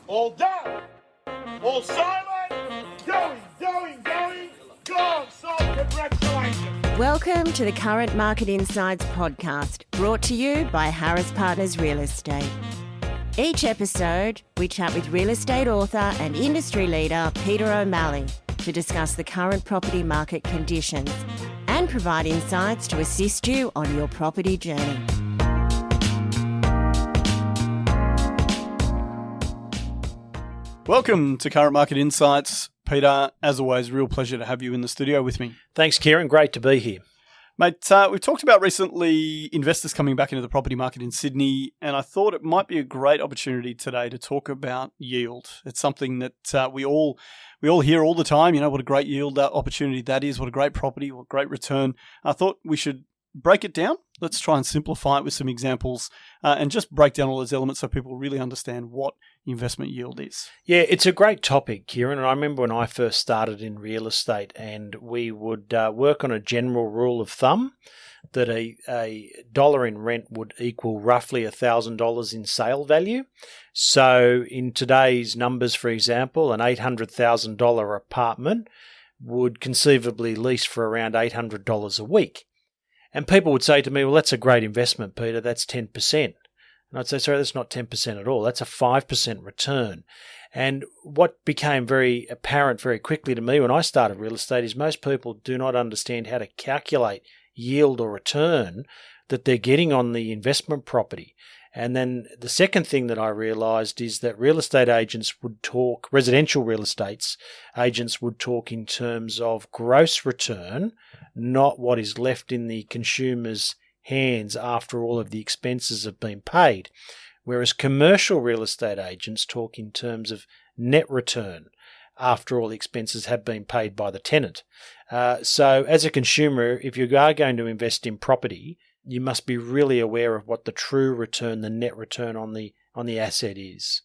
All down. All silent. Going. Gone. So congratulations. Welcome to the Current Market Insights podcast, brought to you by Harris Partners Real Estate. Each episode, we chat with real estate author and industry leader Peter O'Malley to discuss the current property market conditions and provide insights to assist you on your property journey. Welcome to Current Market Insights. Peter, as always, real pleasure to have you in the studio with me. Thanks, Ciaran. Great to be here. Mate, we've talked about recently investors coming back into the property market in Sydney, and I thought it might be a great opportunity today to talk about yield. It's something that we all hear all the time. You know, what a great yield opportunity that is, what a great property, what a great return. I thought we should break it down. Let's try and simplify it with some examples and just break down all those elements so people really understand what investment yield is. Yeah, it's a great topic, Ciaran. And I remember when I first started in real estate, and we would work on a general rule of thumb that a dollar in rent would equal roughly $1,000 in sale value. So in today's numbers, for example, an $800,000 apartment would conceivably lease for around $800 a week. And people would say to me, well, that's a great investment, Peter, that's 10%. And I'd say, sorry, that's not 10% at all. That's a 5% return. And what became very apparent very quickly to me when I started real estate is most people do not understand how to calculate yield or return that they're getting on the investment property. And then the second thing that I realised is that real estate agents would talk, residential real estate agents would talk in terms of gross return, not what is left in the consumer's hands after all of the expenses have been paid. Whereas commercial real estate agents talk in terms of net return after all the expenses have been paid by the tenant. So as a consumer, if you are going to invest in property, you must be really aware of what the true return, the net return on the asset is.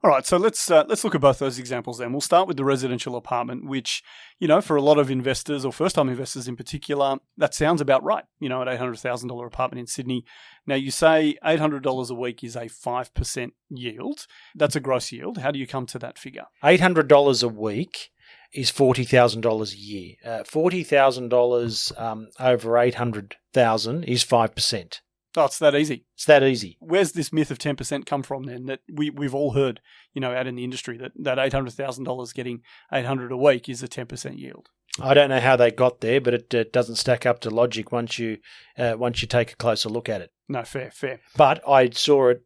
All right, so let's look at both those examples then. We'll start with the residential apartment, which, you know, for a lot of investors or first-time investors in particular, that sounds about right, you know, at $800,000 apartment in Sydney. Now, you say $800 a week is a 5% yield. That's a gross yield. How do you come to that figure? $800 a week is $40,000 a year. $40,000 over $800,000 is 5%. Oh, it's that easy. It's that easy. Where's this myth of 10% come from then that we've all heard, you know, out in the industry that $800,000 getting $800 a week is a 10% yield? I don't know how they got there, but it doesn't stack up to logic once you take a closer look at it. No, fair. But I saw it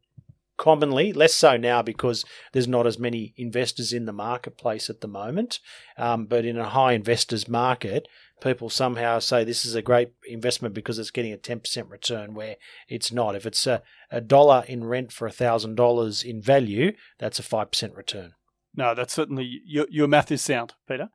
commonly, less so now because there's not as many investors in the marketplace at the moment. But in a high investors market, people somehow say this is a great investment because it's getting a 10% return where it's not. If it's a dollar in rent for $1,000 in value, that's a 5% return. No, that's certainly, your math is sound, Peter.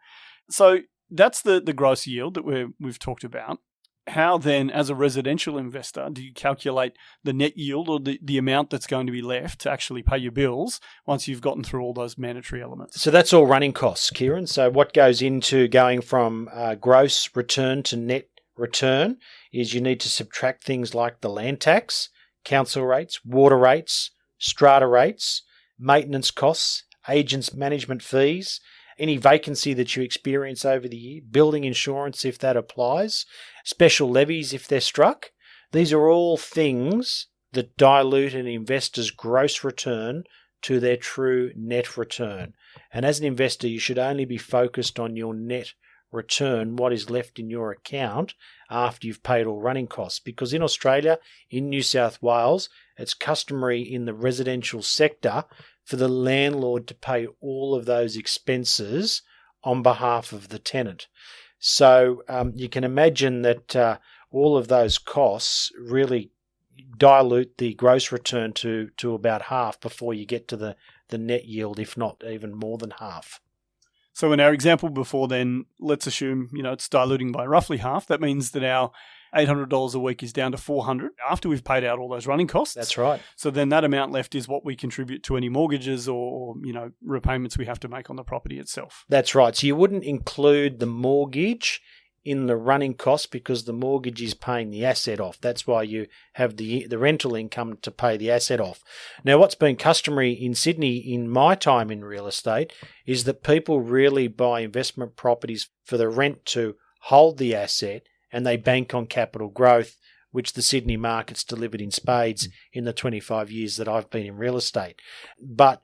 So that's the gross yield that we've talked about. How then, as a residential investor, do you calculate the net yield or the amount that's going to be left to actually pay your bills once you've gotten through all those mandatory elements? So that's all running costs, Ciaran. So what goes into going from gross return to net return is you need to subtract things like the land tax, council rates, water rates, strata rates, maintenance costs, agents' management fees, any vacancy that you experience over the year, building insurance if that applies, special levies if they're struck. These are all things that dilute an investor's gross return to their true net return. And as an investor, you should only be focused on your net return, what is left in your account after you've paid all running costs. Because in Australia, in New South Wales, it's customary in the residential sector for the landlord to pay all of those expenses on behalf of the tenant. So you can imagine that all of those costs really dilute the gross return to about half before you get to the net yield, if not even more than half. So in our example before then, let's assume, you know, it's diluting by roughly half. That means that our $800 a week is down to $400 after we've paid out all those running costs. That's right. So then that amount left is what we contribute to any mortgages or you know, repayments we have to make on the property itself. That's right. So you wouldn't include the mortgage in the running cost because the mortgage is paying the asset off. That's why you have the rental income to pay the asset off. Now, what's been customary in Sydney in my time in real estate is that people really buy investment properties for the rent to hold the asset, and they bank on capital growth, which the Sydney market's delivered in spades in the 25 years that I've been in real estate. But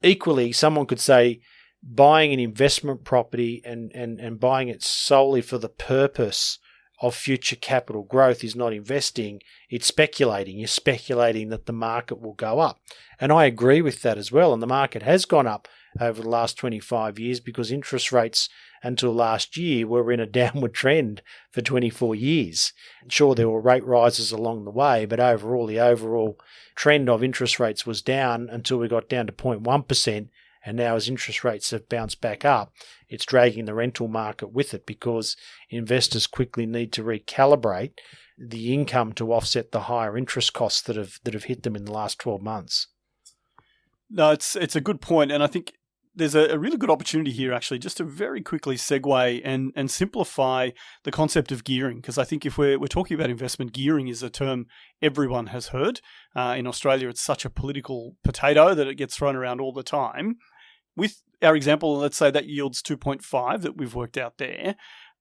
equally, someone could say buying an investment property and buying it solely for the purpose of future capital growth is not investing, it's speculating. You're speculating that the market will go up. And I agree with that as well. And the market has gone up over the last 25 years because interest rates until last year were in a downward trend for 24 years. Sure, there were rate rises along the way, but overall, the overall trend of interest rates was down until we got down to 0.1%. And now as interest rates have bounced back up, it's dragging the rental market with it because investors quickly need to recalibrate the income to offset the higher interest costs that have hit them in the last 12 months. No, it's a good point, and I think there's a really good opportunity here, actually, just to very quickly segue and simplify the concept of gearing, because I think if we're talking about investment, gearing is a term everyone has heard. In Australia, it's such a political potato that it gets thrown around all the time. With our example, let's say that yields 2.5 that we've worked out there.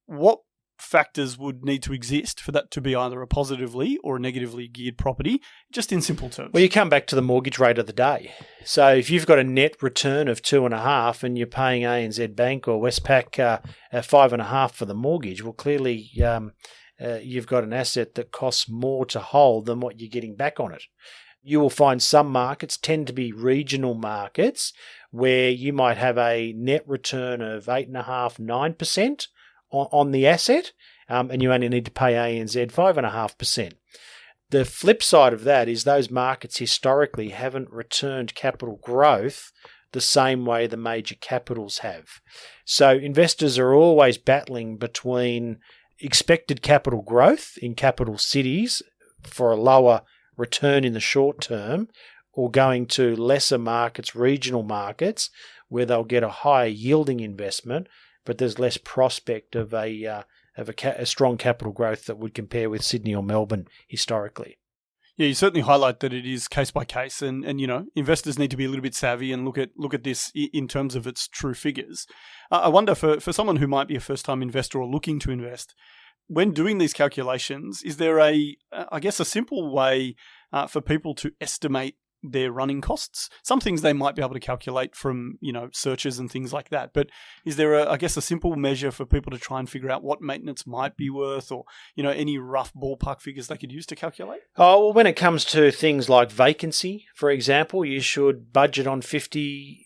What factors would need to exist for that to be either a positively or a negatively geared property, just in simple terms? Well, you come back to the mortgage rate of the day. So if you've got a net return of 2.5 and you're paying ANZ Bank or Westpac 5.5 for the mortgage, well, clearly you've got an asset that costs more to hold than what you're getting back on it. You will find some markets tend to be regional markets where you might have a net return of 8.5%, 9% on the asset, and you only need to pay ANZ 5.5%. The flip side of that is those markets historically haven't returned capital growth the same way the major capitals have. So investors are always battling between expected capital growth in capital cities for a lower return in the short term, or going to lesser markets, regional markets, where they'll get a higher yielding investment, but there's less prospect of a strong capital growth that would compare with Sydney or Melbourne historically. Yeah, you certainly highlight that it is case by case, and investors need to be a little bit savvy and look at this in terms of its true figures. I wonder for someone who might be a first time investor or looking to invest, when doing these calculations, is there a simple way for people to estimate their running costs? Some things they might be able to calculate from, searches and things like that. But is there a simple measure for people to try and figure out what maintenance might be worth, or, any rough ballpark figures they could use to calculate? Oh, well, when it comes to things like vacancy, for example, you should budget on 50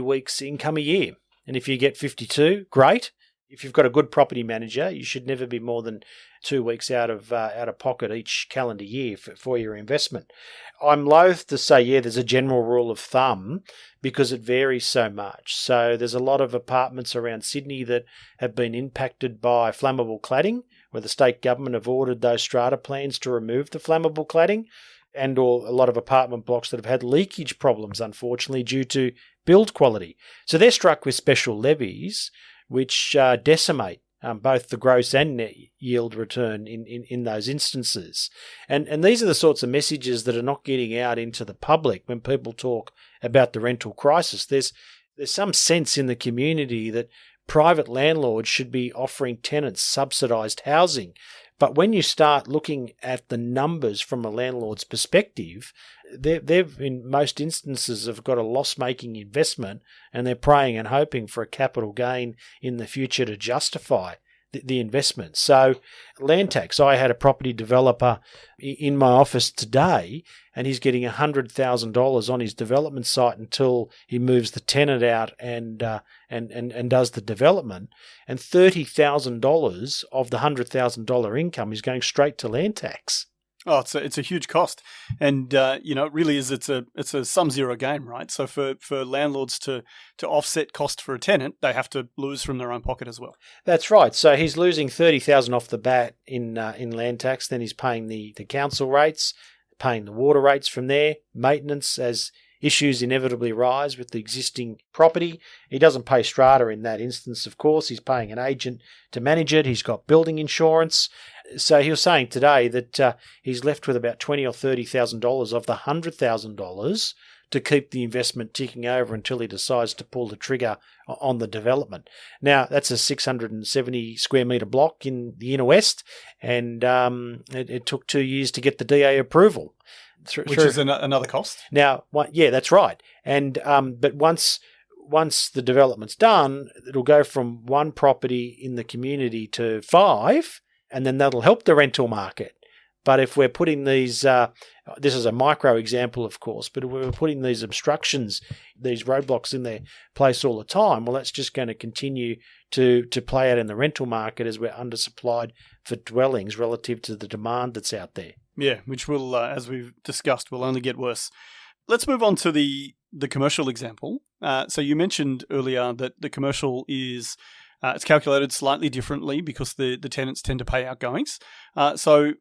weeks income a year. And if you get 52, great. If you've got a good property manager, you should never be more than 2 weeks out of pocket each calendar year for your investment. I'm loath to say, there's a general rule of thumb because it varies so much. So there's a lot of apartments around Sydney that have been impacted by flammable cladding, where the state government have ordered those strata plans to remove the flammable cladding, and or a lot of apartment blocks that have had leakage problems, unfortunately, due to build quality. So they're struck with special levies which decimate both the gross and net yield return in those instances. And these are the sorts of messages that are not getting out into the public when people talk about the rental crisis. There's some sense in the community that private landlords should be offering tenants subsidised housing. But when you start looking at the numbers from a landlord's perspective, they've in most instances have got a loss-making investment, and they're praying and hoping for a capital gain in the future to justify the investment. So land tax, I had a property developer in my office today, and he's getting $100,000 on his development site until he moves the tenant out and does the development. And $30,000 of the $100,000 income is going straight to land tax. Oh, it's a huge cost, and it really is. It's a sum zero game, right? So for landlords to offset cost for a tenant, they have to lose from their own pocket as well. That's right. So he's losing $30,000 off the bat in land tax. Then he's paying the council rates, paying the water rates from there, maintenance as issues inevitably arise with the existing property. He doesn't pay strata in that instance, of course. He's paying an agent to manage it. He's got building insurance. So he was saying today that he's left with about $20,000 or $30,000 of the $100,000 to keep the investment ticking over until he decides to pull the trigger on the development. Now, that's a 670 square metre block in the inner west, and it took 2 years to get the DA approval. Which is another cost. Now, yeah, that's right. And but once the development's done, it'll go from one property in the community to 5, and then that'll help the rental market. But if we're putting these, this is a micro example, of course, but if we're putting these obstructions, these roadblocks in their place all the time, well, that's just going to continue to play out in the rental market as we're undersupplied for dwellings relative to the demand that's out there. Yeah, which will, as we've discussed, will only get worse. Let's move on to the commercial example. So you mentioned earlier that the commercial is it's calculated slightly differently because the tenants tend to pay outgoings. So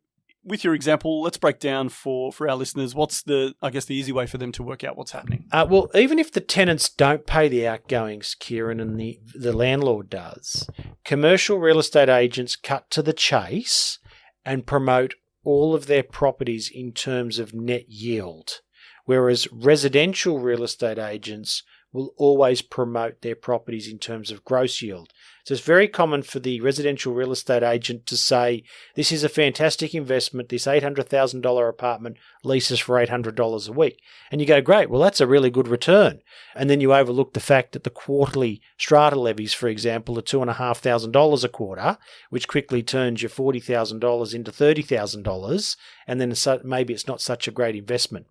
with your example, let's break down for our listeners what's the easy way for them to work out what's happening. Well, even if the tenants don't pay the outgoings, Ciaran, and the landlord does, commercial real estate agents cut to the chase and promote all of their properties in terms of net yield, whereas residential real estate agents will always promote their properties in terms of gross yield. So it's very common for the residential real estate agent to say, this is a fantastic investment, this $800,000 apartment leases for $800 a week. And you go, great, well, that's a really good return. And then you overlook the fact that the quarterly strata levies, for example, are $2,500 a quarter, which quickly turns your $40,000 into $30,000, and then maybe it's not such a great investment.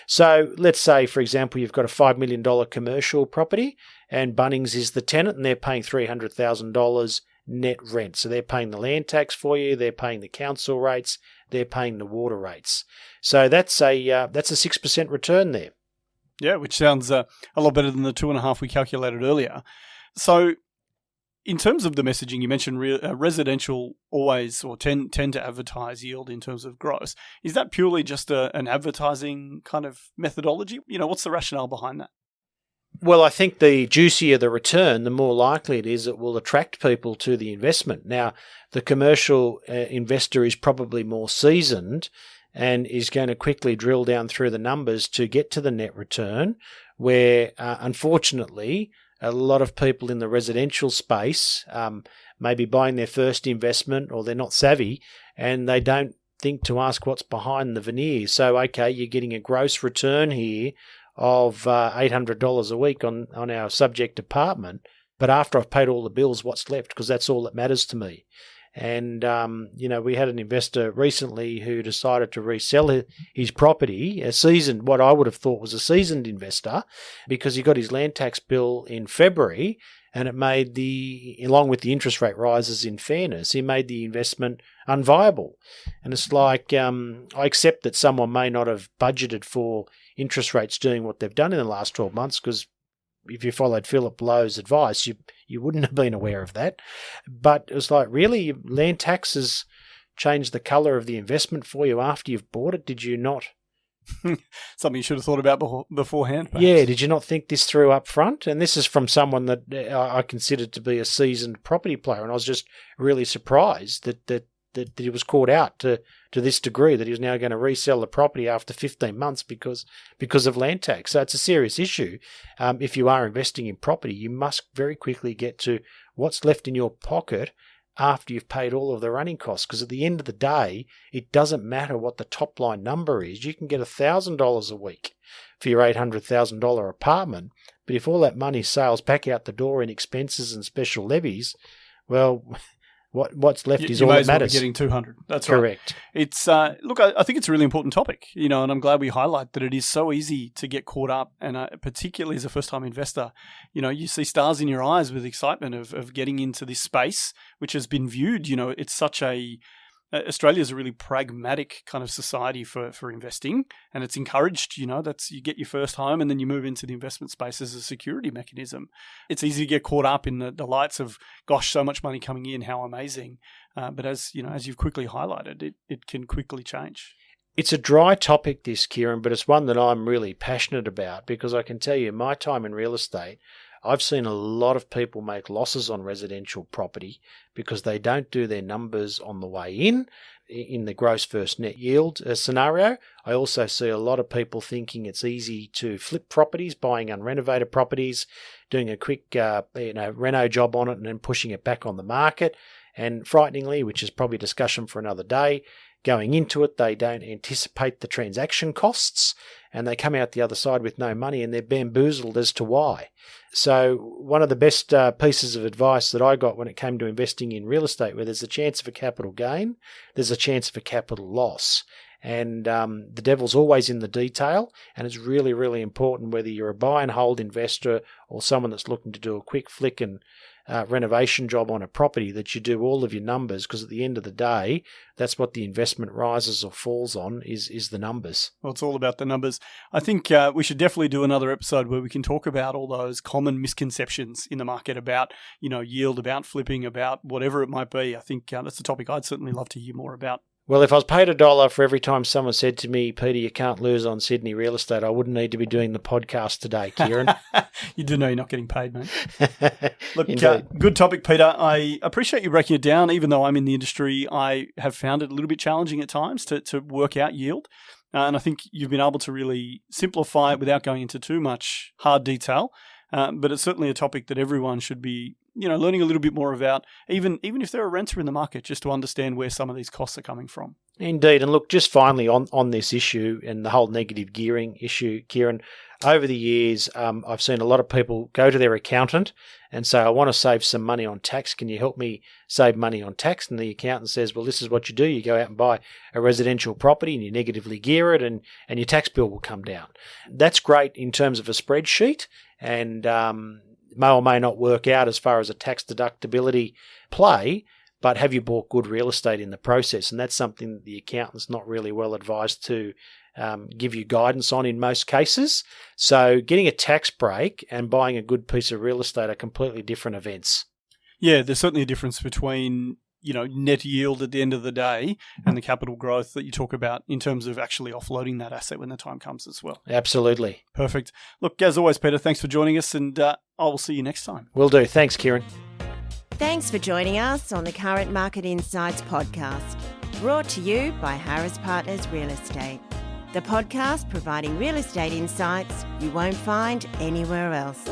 So let's say, for example, you've got a $5 million commercial property and Bunnings is the tenant and they're paying $300,000 net rent. So they're paying the land tax for you, they're paying the council rates, they're paying the water rates. So that's a 6% return there. Yeah, which sounds a lot better than the 2.5 we calculated earlier. So in terms of the messaging, you mentioned residential always or tend to advertise yield in terms of gross. Is that purely just an advertising kind of methodology? What's the rationale behind that? Well, I think the juicier the return, the more likely it is it will attract people to the investment. Now, the commercial investor is probably more seasoned and is going to quickly drill down through the numbers to get to the net return, where unfortunately a lot of people in the residential space may be buying their first investment or they're not savvy and they don't think to ask what's behind the veneer. So, okay, you're getting a gross return here of $800 a week on our subject apartment, but after I've paid all the bills, what's left? Because that's all that matters to me. And, we had an investor recently who decided to resell his property, what I would have thought was a seasoned investor, because he got his land tax bill in February and it made along with the interest rate rises in fairness, he made the investment unviable. And it's like, I accept that someone may not have budgeted for interest rates doing what they've done in the last 12 months, because if you followed Philip Lowe's advice, you wouldn't have been aware of that. But it was like, really, land taxes changed the colour of the investment for you after you've bought it? Did you not? Something you should have thought about beforehand, perhaps. Yeah, did you not think this through up front? And this is from someone that I considered to be a seasoned property player, and I was just really surprised that he was caught out to this degree, that he was now going to resell the property after 15 months because of land tax. So it's a serious issue. If you are investing in property, you must very quickly get to what's left in your pocket after you've paid all of the running costs, because at the end of the day, it doesn't matter what the top line number is. You can get $1,000 a week for your $800,000 apartment, but if all that money sails back out the door in expenses and special levies, well, what's left is all that matters. Well be getting 200. That's correct. Right. It's look, I think it's a really important topic, and I'm glad we highlight that it is so easy to get caught up, and particularly as a first-time investor, you see stars in your eyes with excitement of getting into this space, which has been viewed. It's such Australia is a really pragmatic kind of society for investing, and it's encouraged. That's you get your first home and then you move into the investment space as a security mechanism. It's easy to get caught up in the lights of, gosh, so much money coming in, how amazing. But as you've quickly highlighted, it can quickly change. It's a dry topic, this, Ciaran, but it's one that I'm really passionate about because I can tell you my time in real estate, I've seen a lot of people make losses on residential property because they don't do their numbers on the way in the gross versus net yield scenario. I also see a lot of people thinking it's easy to flip properties, buying unrenovated properties, doing a quick reno job on it and then pushing it back on the market. And frighteningly, which is probably a discussion for another day, going into it, they don't anticipate the transaction costs and they come out the other side with no money and they're bamboozled as to why. So one of the best pieces of advice that I got when it came to investing in real estate, where there's a chance of a capital gain, there's a chance of a capital loss. And the devil's always in the detail, and it's really, really important whether you're a buy and hold investor or someone that's looking to do a quick flick and renovation job on a property, that you do all of your numbers, because at the end of the day, that's what the investment rises or falls on is the numbers. Well, it's all about the numbers. I think we should definitely do another episode where we can talk about all those common misconceptions in the market about, yield, about flipping, about whatever it might be. I think that's a topic I'd certainly love to hear more about. Well, if I was paid $1 for every time someone said to me, Peter, you can't lose on Sydney real estate, I wouldn't need to be doing the podcast today, Ciaran. You do know you're not getting paid, mate. Look, good topic, Peter. I appreciate you breaking it down. Even though I'm in the industry, I have found it a little bit challenging at times to work out yield. And I think you've been able to really simplify it without going into too much hard detail. But it's certainly a topic that everyone should be learning a little bit more about, even if they're a renter in the market, just to understand where some of these costs are coming from. Indeed. And look, just finally on this issue and the whole negative gearing issue, Ciaran, over the years, I've seen a lot of people go to their accountant and say, I want to save some money on tax. Can you help me save money on tax? And the accountant says, well, this is what you do. You go out and buy a residential property and you negatively gear it and your tax bill will come down. That's great in terms of a spreadsheet, and may or may not work out as far as a tax deductibility play, but have you bought good real estate in the process? And that's something that the accountant's not really well advised to give you guidance on in most cases. So getting a tax break and buying a good piece of real estate are completely different events. Yeah, there's certainly a difference between net yield at the end of the day and the capital growth that you talk about in terms of actually offloading that asset when the time comes as well. Absolutely. Perfect. Look, as always, Peter, thanks for joining us, and I will see you next time. Will do. Thanks, Ciaran. Thanks for joining us on the Current Market Insights podcast, brought to you by Harris Partners Real Estate, the podcast providing real estate insights you won't find anywhere else.